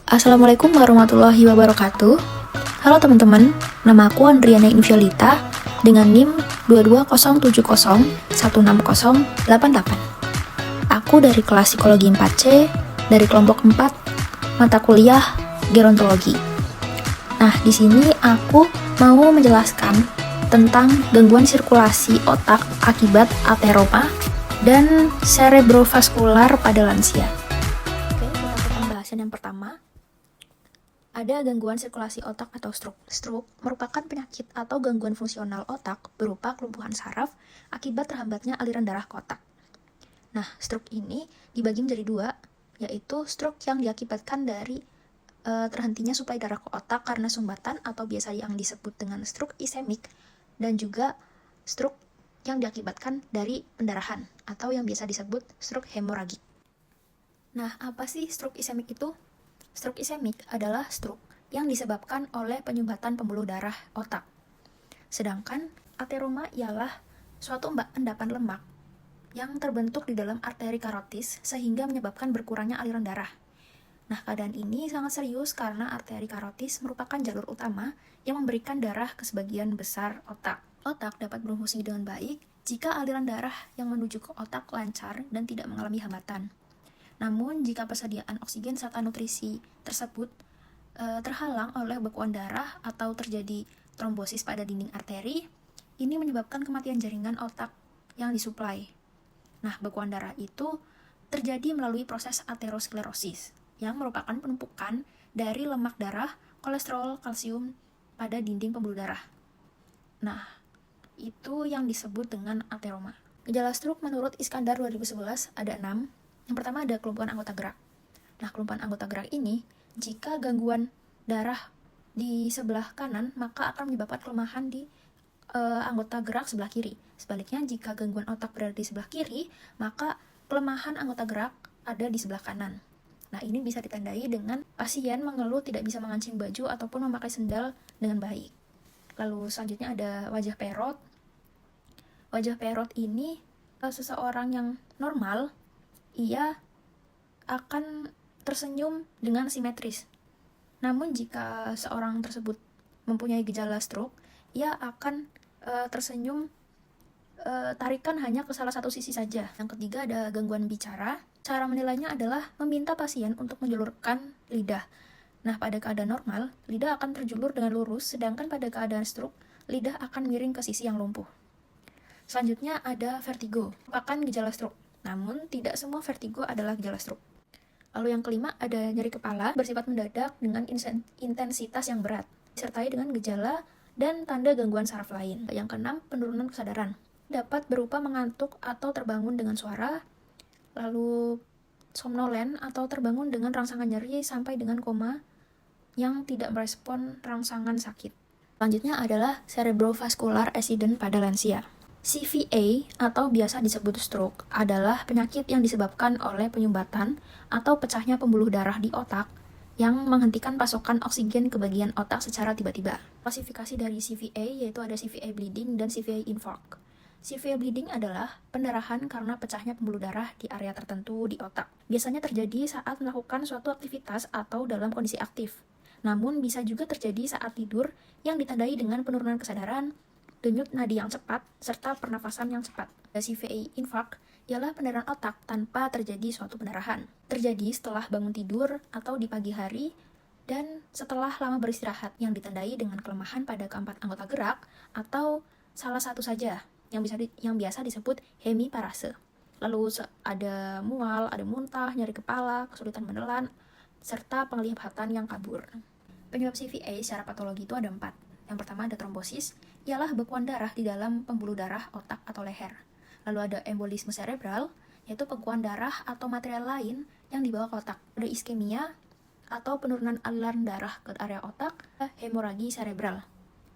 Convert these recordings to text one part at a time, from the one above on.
Assalamualaikum warahmatullahi wabarakatuh. Halo teman-teman, nama aku Andriana Inviolita dengan NIM 220716088. Aku dari kelas psikologi 4C dari kelompok 4 mata kuliah gerontologi. Nah, di sini aku mau menjelaskan tentang gangguan sirkulasi otak akibat ateroma dan cerebrovaskular pada lansia. Oke, kita ke pembahasan yang pertama. Ada gangguan sirkulasi otak atau stroke. Stroke merupakan penyakit atau gangguan fungsional otak berupa kelumpuhan saraf akibat terhambatnya aliran darah ke otak. Nah, stroke ini dibagi menjadi dua, yaitu stroke yang diakibatkan dari terhentinya suplai darah ke otak karena sumbatan atau biasa yang disebut dengan stroke ischemic, dan juga stroke yang diakibatkan dari pendarahan atau yang biasa disebut stroke hemoragik. Nah, apa sih stroke ischemic itu? Stroke ischemic adalah stroke yang disebabkan oleh penyumbatan pembuluh darah otak. Sedangkan ateroma ialah suatu endapan lemak yang terbentuk di dalam arteri karotis sehingga menyebabkan berkurangnya aliran darah. Nah, keadaan ini sangat serius karena arteri karotis merupakan jalur utama yang memberikan darah ke sebagian besar otak. Otak dapat berfungsi dengan baik jika aliran darah yang menuju ke otak lancar dan tidak mengalami hambatan. Namun, jika persediaan oksigen serta nutrisi tersebut terhalang oleh bekuan darah atau terjadi trombosis pada dinding arteri, ini menyebabkan kematian jaringan otak yang disuplai. Nah, bekuan darah itu terjadi melalui proses aterosklerosis, yang merupakan penumpukan dari lemak darah, kolesterol, kalsium pada dinding pembuluh darah. Nah, itu yang disebut dengan ateroma. Gejala stroke menurut Iskandar 2011 ada 6. Yang pertama ada kelumpuhan anggota gerak. Nah, kelumpuhan anggota gerak ini, jika gangguan darah di sebelah kanan, maka akan menyebabkan kelemahan di anggota gerak sebelah kiri. Sebaliknya, jika gangguan otak berada di sebelah kiri, maka kelemahan anggota gerak ada di sebelah kanan. Nah, ini bisa ditandai dengan pasien mengeluh tidak bisa mengancing baju ataupun memakai sendal dengan baik. Lalu selanjutnya ada wajah perot. Wajah perot ini seseorang yang normal, ia akan tersenyum dengan simetris. Namun jika seorang tersebut mempunyai gejala stroke, ia akan tersenyum tarikan hanya ke salah satu sisi saja. Yang ketiga ada gangguan bicara. Cara menilainya adalah meminta pasien untuk menjulurkan lidah. Nah, pada keadaan normal, lidah akan terjulur dengan lurus, sedangkan pada keadaan stroke, lidah akan miring ke sisi yang lumpuh. Selanjutnya ada vertigo, merupakan gejala stroke. Namun, tidak semua vertigo adalah gejala stroke. Lalu yang kelima ada nyeri kepala bersifat mendadak dengan intensitas yang berat, disertai dengan gejala dan tanda gangguan saraf lain. Yang keenam, penurunan kesadaran. Dapat berupa mengantuk atau terbangun dengan suara, lalu somnolen atau terbangun dengan rangsangan nyeri sampai dengan koma yang tidak merespon rangsangan sakit. Selanjutnya adalah cerebrovascular accident pada lansia. CVA atau biasa disebut stroke adalah penyakit yang disebabkan oleh penyumbatan atau pecahnya pembuluh darah di otak yang menghentikan pasokan oksigen ke bagian otak secara tiba-tiba. Klasifikasi dari CVA yaitu ada CVA bleeding dan CVA infarct. CVA bleeding adalah pendarahan karena pecahnya pembuluh darah di area tertentu di otak. Biasanya terjadi saat melakukan suatu aktivitas atau dalam kondisi aktif. Namun bisa juga terjadi saat tidur yang ditandai dengan penurunan kesadaran, denyut nadi yang cepat, serta pernafasan yang cepat. CVA infarct ialah pendarahan otak tanpa terjadi suatu pendarahan. Terjadi setelah bangun tidur atau di pagi hari dan setelah lama beristirahat yang ditandai dengan kelemahan pada keempat anggota gerak atau salah satu saja yang biasa disebut hemiparase. Lalu ada mual, ada muntah, nyeri kepala, kesulitan menelan, serta penglihatan yang kabur. Penyebab CVA secara patologi itu ada 4. Yang pertama ada trombosis, ialah bekuan darah di dalam pembuluh darah otak atau leher. Lalu ada embolisme cerebral, yaitu bekuan darah atau material lain yang dibawa ke otak. Ada iskemia atau penurunan aliran darah ke area otak. Hemoragi cerebral,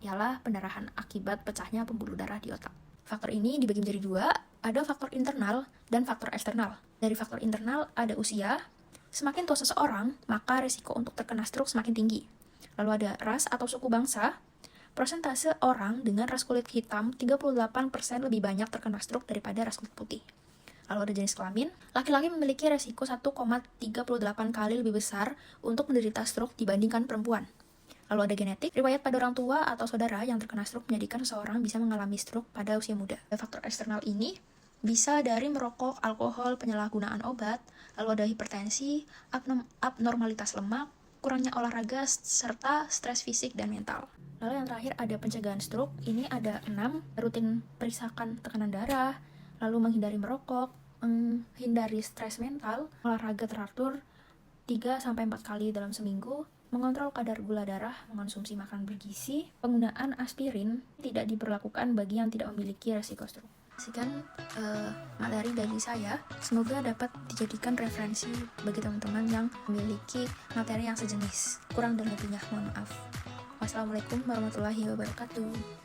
ialah pendarahan akibat pecahnya pembuluh darah di otak. Faktor ini dibagi menjadi 2, ada faktor internal dan faktor eksternal. Dari faktor internal ada usia, semakin tua seseorang, maka risiko untuk terkena stroke semakin tinggi. Lalu ada ras atau suku bangsa. Persentase orang dengan ras kulit hitam 38% lebih banyak terkena stroke daripada ras kulit putih. Lalu ada jenis kelamin. Laki-laki memiliki resiko 1,38 kali lebih besar untuk menderita stroke dibandingkan perempuan. Lalu ada genetik. Riwayat pada orang tua atau saudara yang terkena stroke menjadikan seseorang bisa mengalami stroke pada usia muda. Faktor eksternal ini bisa dari merokok, alkohol, penyalahgunaan obat, lalu ada hipertensi, abnormalitas lemak, kurangnya olahraga, serta stres fisik dan mental. Lalu yang terakhir ada pencegahan stroke. Ini ada 6, rutin periksakan tekanan darah, lalu menghindari merokok, menghindari stres mental, olahraga teratur 3-4 kali dalam seminggu, mengontrol kadar gula darah, mengonsumsi makanan bergizi, penggunaan aspirin tidak diberlakukan bagi yang tidak memiliki resiko stroke. Sekian materi dari saya, semoga dapat dijadikan referensi bagi teman-teman yang memiliki materi yang sejenis. Kurang dan lebihnya mohon maaf. Wassalamualaikum warahmatullahi wabarakatuh.